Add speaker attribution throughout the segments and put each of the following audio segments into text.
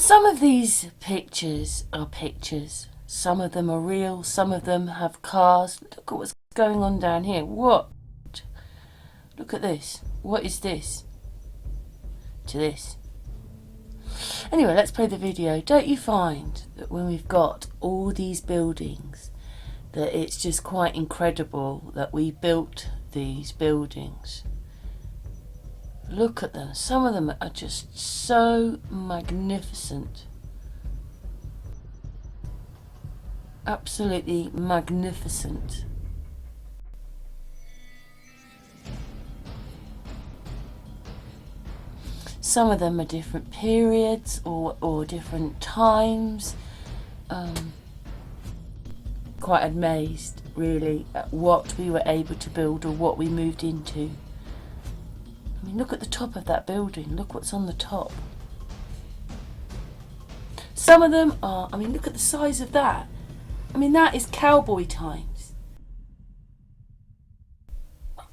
Speaker 1: Some of these pictures are pictures. Some of them are real. Some of them have cars. Look at what's going on down here. What? Look at this. What is this? To this. Anyway, let's play the video. Don't you find that when we've got all these buildings, that it's just quite incredible that we built these buildings? Look at them. Some of them are just so magnificent. Absolutely magnificent. Some of them are different periods or different times. Quite amazed, really, at what we were able to build or what we moved into. I mean, look at the top of that building. Look what's on the top. Some of them are, I mean, look at the size of that. I mean, that is cowboy times.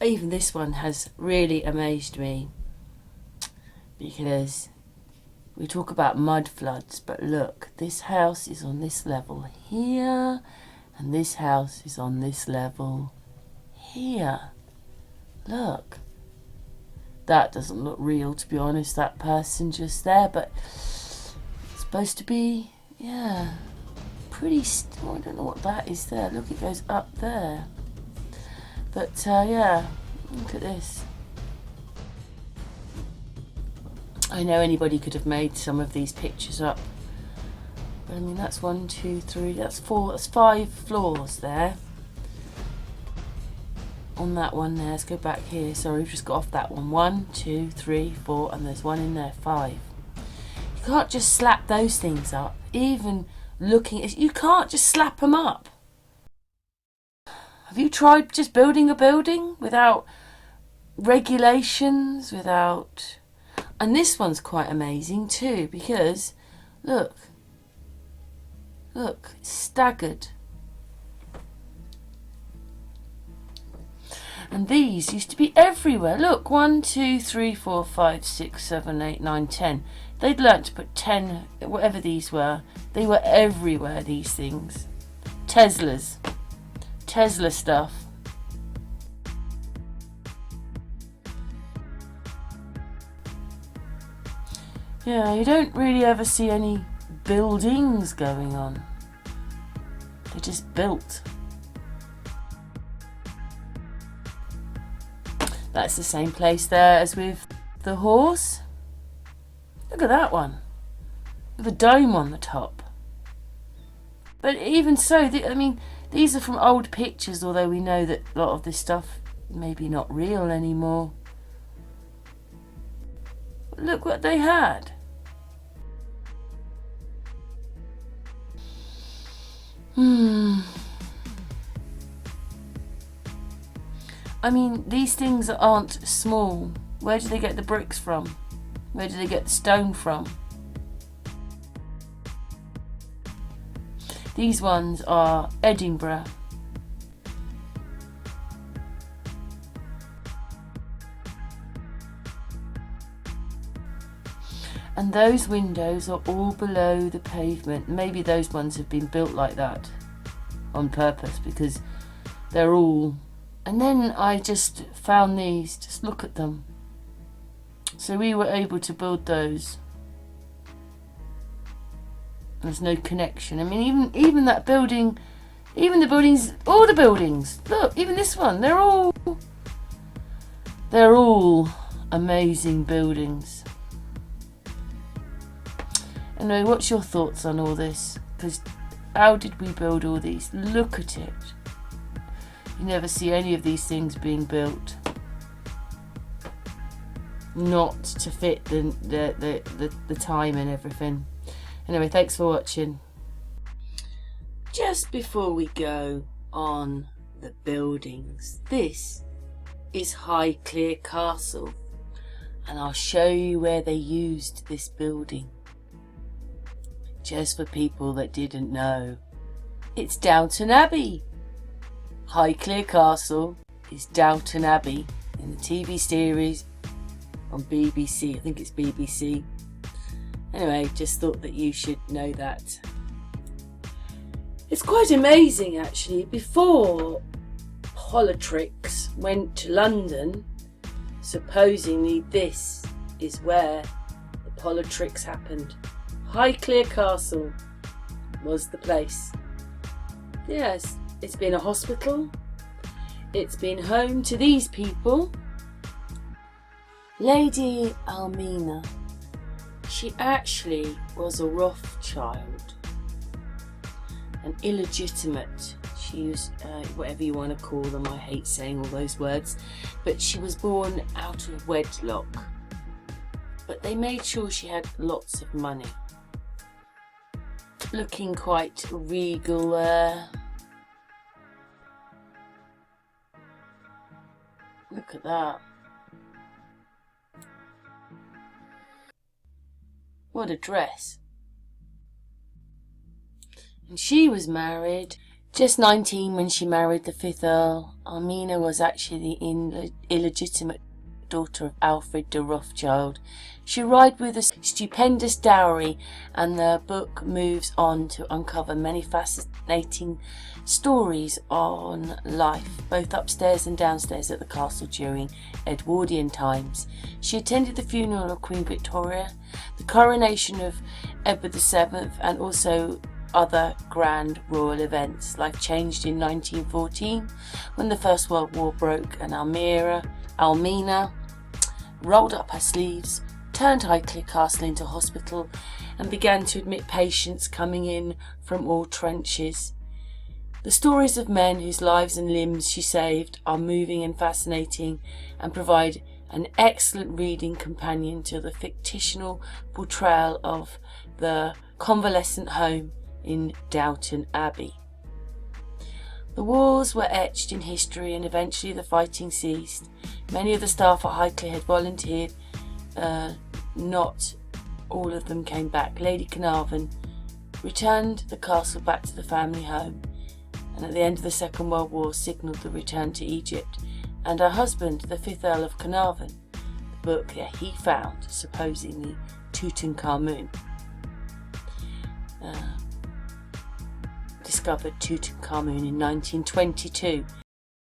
Speaker 1: Even this one has really amazed me, because we talk about mud floods, but look, this house is on this level here, and this house is on this level here. Look. That doesn't look real, to be honest, that person just there, but it's supposed to be, yeah, pretty I don't know what that is there. Look, it goes up there. But yeah, look at this. I know anybody could have made some of these pictures up, but I mean, that's 1, 2, 3, that's 4, that's 5 floors there. On that one there, let's go back here. Sorry, we've just got off that one. 1, 2, 3, 4, and there's one in there, 5. You can't just slap those things up. Even looking at, you can't just slap them up. Have you tried just building a building without regulations, without... And this one's quite amazing too, because look, it's staggered. And these used to be everywhere. Look, 1, 2, 3, 4, 5, 6, 7, 8, 9, 10. They'd learnt to put 10, whatever these were. They were everywhere, these things. Tesla stuff. Yeah, you don't really ever see any buildings going on. They're just built. That's the same place there as with the horse. Look at that one, with a dome on the top. But even so, I mean, these are from old pictures, although we know that a lot of this stuff maybe not real anymore. But look what they had. I mean, these things aren't small. Where do they get the bricks from? Where do they get the stone from? These ones are Edinburgh. And those windows are all below the pavement. Maybe those ones have been built like that on purpose, because they're all... And then I just found these, just look at them. So we were able to build those. There's no connection. I mean, even that building, even the buildings, all the buildings. Look, even this one, they're all amazing buildings. Anyway, what's your thoughts on all this? Because how did we build all these? Look at it. You never see any of these things being built not to fit the time and everything. Anyway, thanks for watching. Just before we go on the buildings, this is Highclere Castle, and I'll show you where they used this building. Just for people that didn't know, it's Downton Abbey. Highclere Castle is Downton Abbey in the TV series on BBC. I think it's BBC. Anyway, just thought that you should know that. It's quite amazing actually. Before Politrix went to London, supposedly this is where the Politrix happened. Highclere Castle was the place. Yes, it's been a hospital. It's been home to these people. Lady Almina, she actually was a Rothschild, an illegitimate. She was whatever you want to call them. I hate saying all those words, but she was born out of wedlock. But they made sure she had lots of money. Looking quite regal there. Look at that. What a dress. And she was married, just 19 when she married the 5th Earl. Almina was actually the illegitimate daughter of Alfred de Rothschild. She arrived with a stupendous dowry, and the book moves on to uncover many fascinating stories on life, both upstairs and downstairs at the castle during Edwardian times. She attended the funeral of Queen Victoria, the coronation of Edward VII, and also other grand royal events. Life changed in 1914 when the First World War broke, and Almina rolled up her sleeves, turned Highclere Castle into a hospital, and began to admit patients coming in from all trenches. The stories of men whose lives and limbs she saved are moving and fascinating, and provide an excellent reading companion to the fictional portrayal of the convalescent home in Downton Abbey. The wars were etched in history, and eventually the fighting ceased. Many of the staff at Highclere had volunteered. Not all of them came back. Lady Carnarvon returned the castle back to the family home, and at the end of the Second World War signalled the return to Egypt. And her husband, the 5th Earl of Carnarvon, the book that he found, supposedly Tutankhamun, discovered Tutankhamun in 1922.